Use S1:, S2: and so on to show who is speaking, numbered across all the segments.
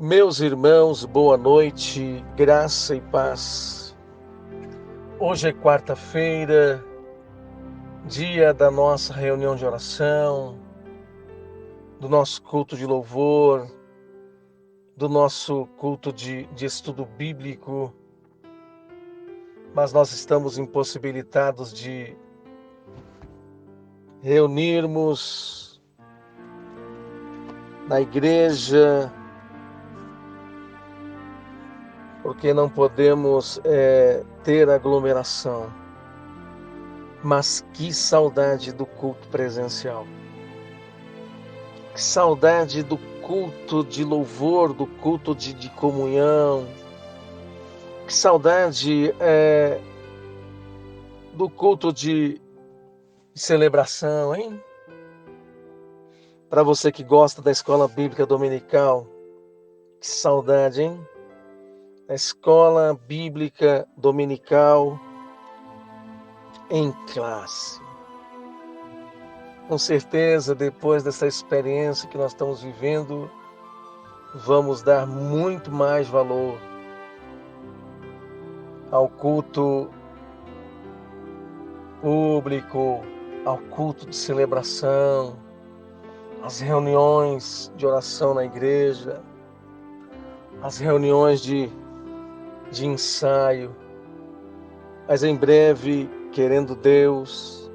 S1: Meus irmãos, boa noite, graça e paz. Hoje é quarta-feira, dia da nossa reunião de oração, do nosso culto de louvor, do nosso culto de estudo bíblico, mas nós estamos impossibilitados de reunirmos na igreja, porque não podemos ter aglomeração. Mas que saudade do culto presencial. Que saudade do culto de louvor, do culto de comunhão. Que saudade do culto de celebração, hein? Para você que gosta da escola bíblica dominical, que saudade, hein? A escola bíblica dominical em classe. Com certeza, depois dessa experiência que nós estamos vivendo, vamos dar muito mais valor ao culto público, ao culto de celebração, às reuniões de oração na igreja, às reuniões de ensaio. Mas em breve, querendo Deus,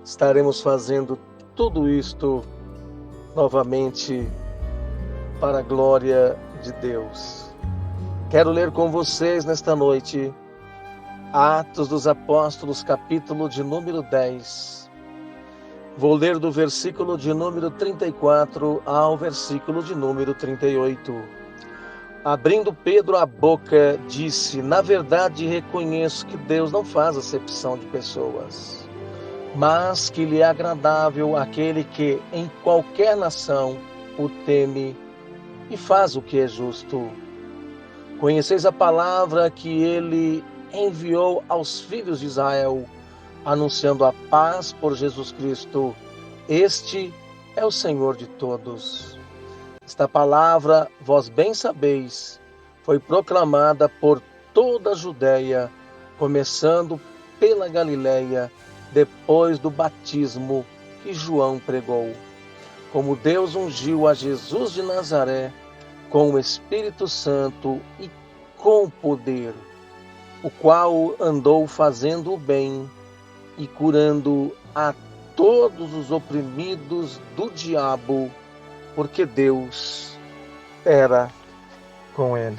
S1: estaremos fazendo tudo isto novamente para a glória de Deus. Quero ler com vocês nesta noite Atos dos Apóstolos, capítulo de número 10. Vou ler do versículo de número 34 ao versículo de número 38. Abrindo Pedro a boca, disse: na verdade reconheço que Deus não faz acepção de pessoas, mas que lhe é agradável aquele que em qualquer nação o teme e faz o que é justo. Conheceis a palavra que ele enviou aos filhos de Israel, anunciando a paz por Jesus Cristo. Este é o Senhor de todos. Esta palavra, vós bem sabeis, foi proclamada por toda a Judéia, começando pela Galileia, depois do batismo que João pregou. Como Deus ungiu a Jesus de Nazaré com o Espírito Santo e com poder, o qual andou fazendo o bem e curando a todos os oprimidos do diabo, porque Deus era com ele.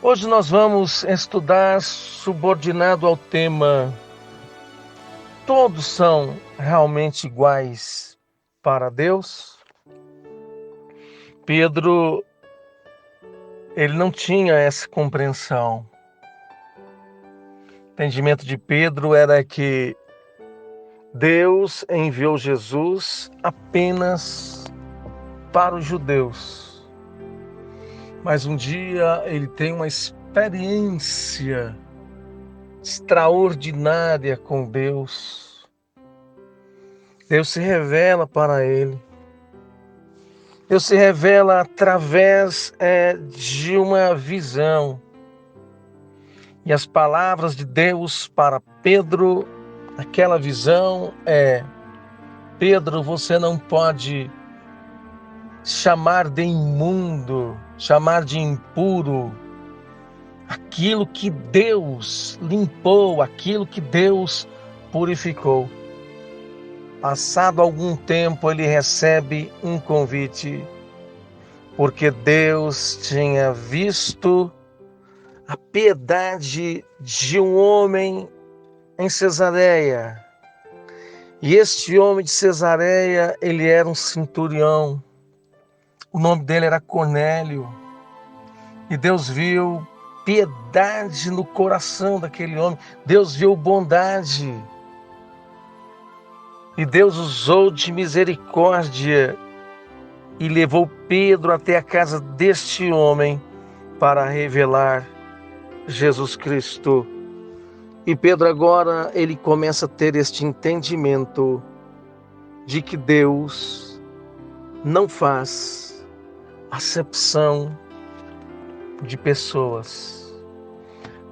S1: Hoje nós vamos estudar subordinado ao tema: todos são realmente iguais para Deus? Pedro, ele não tinha essa compreensão. O entendimento de Pedro era que Deus enviou Jesus apenas para os judeus. Mas um dia ele tem uma experiência extraordinária com Deus. Deus se revela para ele. Deus se revela através de uma visão. E as palavras de Deus para Pedro, aquela visão é: Pedro, você não pode chamar de imundo, chamar de impuro aquilo que Deus limpou, aquilo que Deus purificou. Passado algum tempo, ele recebe um convite, porque Deus tinha visto a piedade de um homem em Cesareia. E este homem de Cesareia, ele era um centurião. O nome dele era Cornélio. E Deus viu piedade no coração daquele homem. Deus viu bondade. E Deus usou de misericórdia e levou Pedro até a casa deste homem para revelar Jesus Cristo. E Pedro agora, ele começa a ter este entendimento de que Deus não faz acepção de pessoas.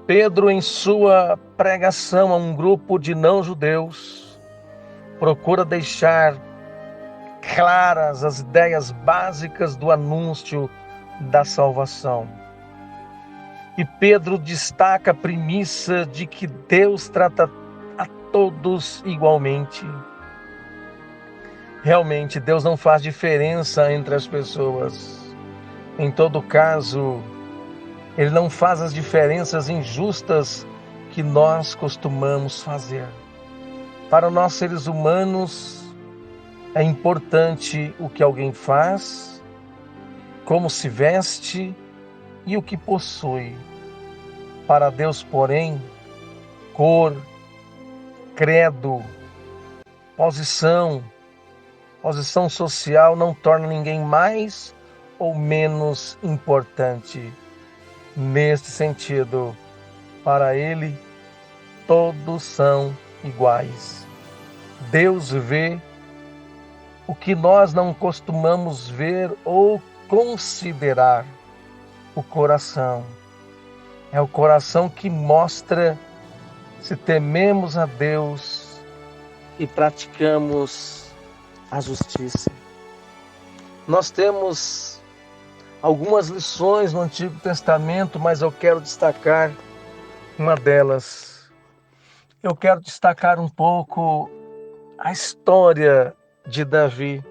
S1: Pedro, em sua pregação a um grupo de não-judeus, procura deixar claras as ideias básicas do anúncio da salvação. E Pedro destaca a premissa de que Deus trata a todos igualmente. Realmente, Deus não faz diferença entre as pessoas. Em todo caso, Ele não faz as diferenças injustas que nós costumamos fazer. Para nós, seres humanos, é importante o que alguém faz, como se veste e o que possui. Para Deus, porém, cor, credo, posição social não torna ninguém mais ou menos importante. Neste sentido, para Ele, todos são iguais. Deus vê o que nós não costumamos ver ou considerar: o coração. É o coração que mostra se tememos a Deus e praticamos a justiça. Nós temos algumas lições no Antigo Testamento, mas eu quero destacar uma delas. Eu quero destacar um pouco a história de Davi.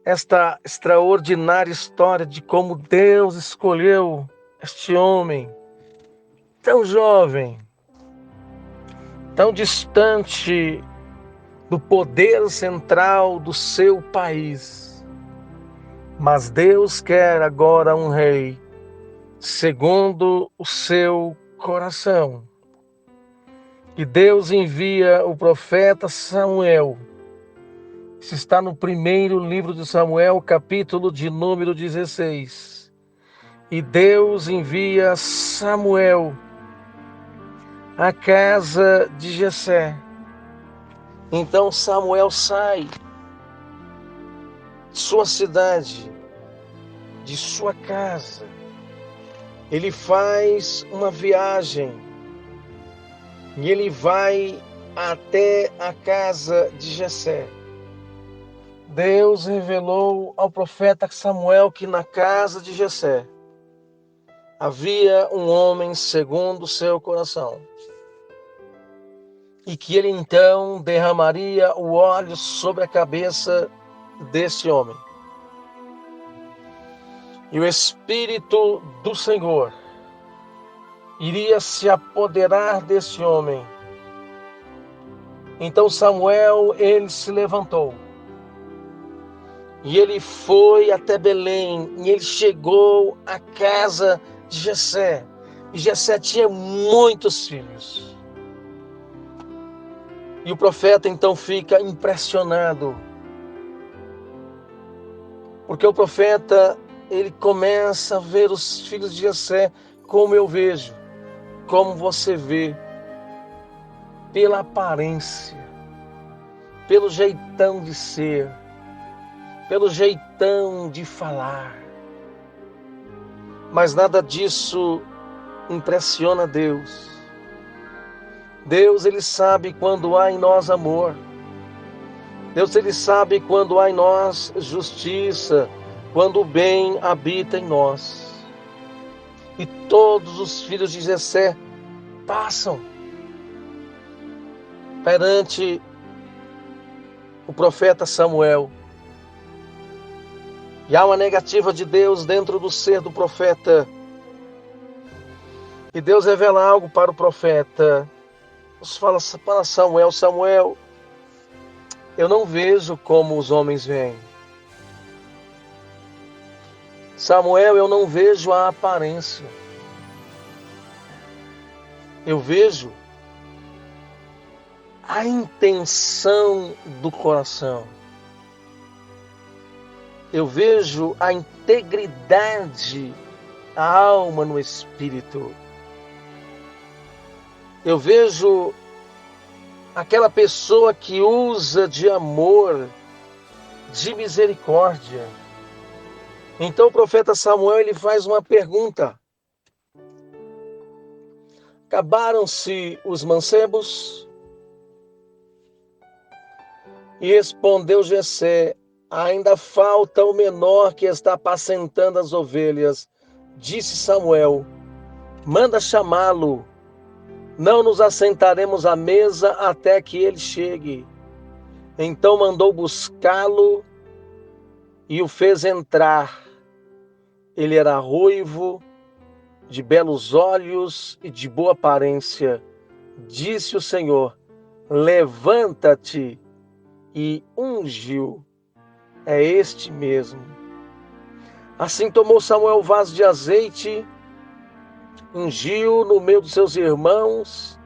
S1: Esta extraordinária história de como Deus escolheu este homem tão jovem, tão distante do poder central do seu país. Mas Deus quer agora um rei segundo o seu coração. E Deus envia o profeta Samuel. Isso está no primeiro livro de Samuel, capítulo de número 16. E Deus envia Samuel à casa de Jessé. Então Samuel sai de sua cidade, de sua casa. Ele faz uma viagem e ele vai até a casa de Jessé. Deus revelou ao profeta Samuel que na casa de Jessé havia um homem segundo o seu coração. E que ele então derramaria o óleo sobre a cabeça desse homem. E o Espírito do Senhor iria se apoderar desse homem. Então Samuel, ele se levantou. E ele foi até Belém. E ele chegou à casa de Jessé. E Jessé tinha muitos filhos. E o profeta então fica impressionado. Porque o profeta, ele começa a ver os filhos de Jessé como eu vejo, como você vê, pela aparência, pelo jeitão de ser, pelo jeitão de falar. Mas nada disso impressiona Deus. Deus, ele sabe quando há em nós amor. Deus, ele sabe quando há em nós justiça, quando o bem habita em nós. E todos os filhos de Jessé passam perante o profeta Samuel. E há uma negativa de Deus dentro do ser do profeta. E Deus revela algo para o profeta. Deus fala para Samuel: Samuel, eu não vejo como os homens veem. Samuel, eu não vejo a aparência. Eu vejo a intenção do coração. Eu vejo a integridade, a alma no espírito. Eu vejo aquela pessoa que usa de amor, de misericórdia. Então o profeta Samuel ele faz uma pergunta: acabaram-se os mancebos? E respondeu Jessé: ainda falta o menor que está apacentando as ovelhas. Disse Samuel: manda chamá-lo. Não nos assentaremos à mesa até que ele chegue. Então mandou buscá-lo e o fez entrar. Ele era ruivo, de belos olhos e de boa aparência. Disse o Senhor: levanta-te, e ungiu. É este mesmo. Assim tomou Samuel o vaso de azeite, ungiu no meio dos seus irmãos,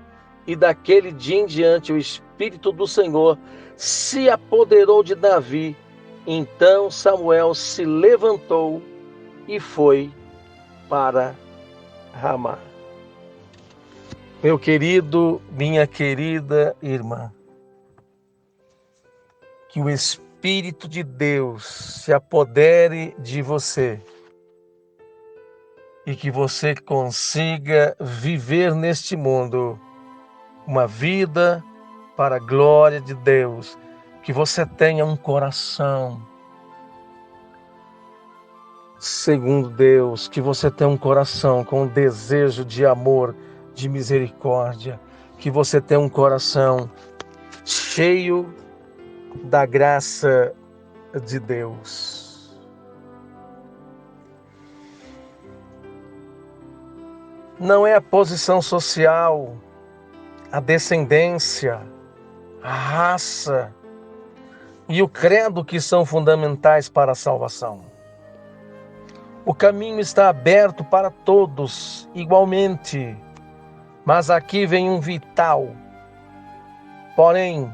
S1: e daquele dia em diante o Espírito do Senhor se apoderou de Davi. Então Samuel se levantou e foi para Ramá. Meu querido, minha querida irmã, que o Espírito de Deus se apodere de você e que você consiga viver neste mundo uma vida para a glória de Deus, que você tenha um coração segundo Deus, que você tenha um coração com desejo de amor, de misericórdia, que você tenha um coração cheio da graça de Deus. Não é a posição social, a descendência, a raça e o credo que são fundamentais para a salvação. O caminho está aberto para todos igualmente, mas aqui vem um vital, porém,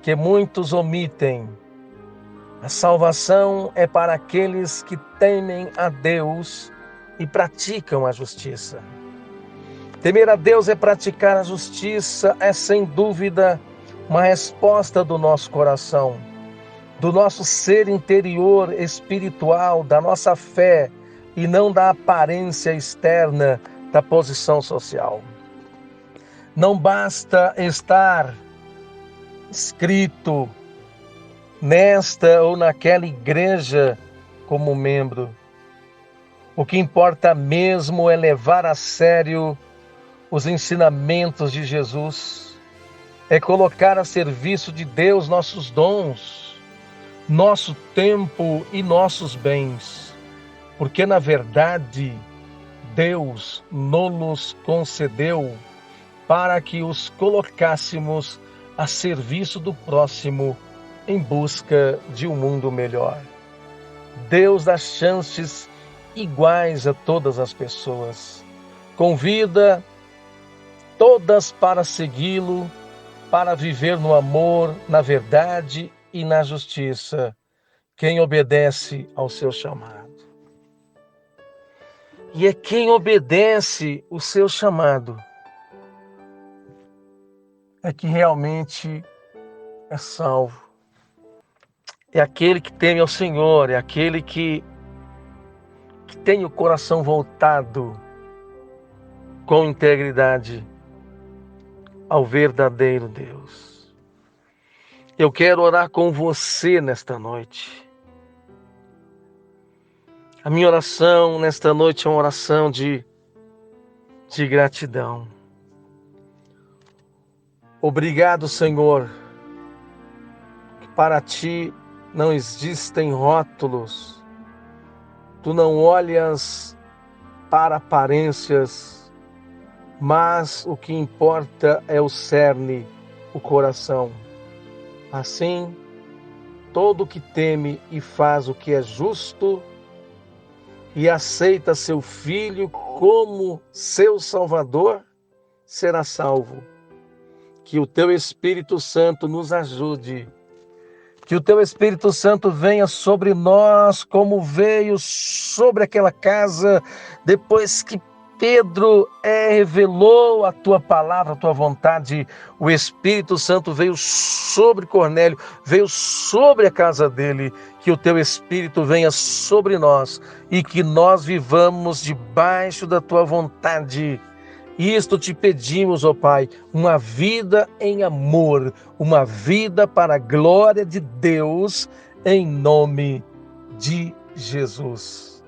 S1: que muitos omitem. A salvação é para aqueles que temem a Deus e praticam a justiça. Temer a Deus é praticar a justiça, é sem dúvida uma resposta do nosso coração, do nosso ser interior espiritual, da nossa fé e não da aparência externa da posição social. Não basta estar inscrito nesta ou naquela igreja como membro. O que importa mesmo é levar a sério os ensinamentos de Jesus, é colocar a serviço de Deus nossos dons, nosso tempo e nossos bens, porque na verdade Deus nos concedeu para que os colocássemos a serviço do próximo em busca de um mundo melhor. Deus dá chances iguais a todas as pessoas. Convida todas para segui-lo, para viver no amor, na verdade e na justiça, quem obedece ao seu chamado. E é quem obedece o seu chamado é que realmente é salvo. É aquele que teme ao Senhor, é aquele que tem o coração voltado com integridade ao verdadeiro Deus. Eu quero orar com você nesta noite. A minha oração nesta noite é uma oração de gratidão. Obrigado, Senhor, que para ti não existem rótulos. Tu não olhas para aparências, mas o que importa é o cerne, o coração. Assim, todo que teme e faz o que é justo e aceita seu Filho como seu Salvador, será salvo. Que o Teu Espírito Santo nos ajude. Que o Teu Espírito Santo venha sobre nós como veio sobre aquela casa depois que Pedro revelou a tua palavra, a tua vontade, o Espírito Santo veio sobre Cornélio, veio sobre a casa dele, que o teu Espírito venha sobre nós e que nós vivamos debaixo da tua vontade. Isto te pedimos, ó Pai, uma vida em amor, uma vida para a glória de Deus, em nome de Jesus.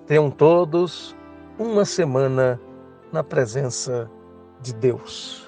S1: Tenham todos uma semana na presença de Deus.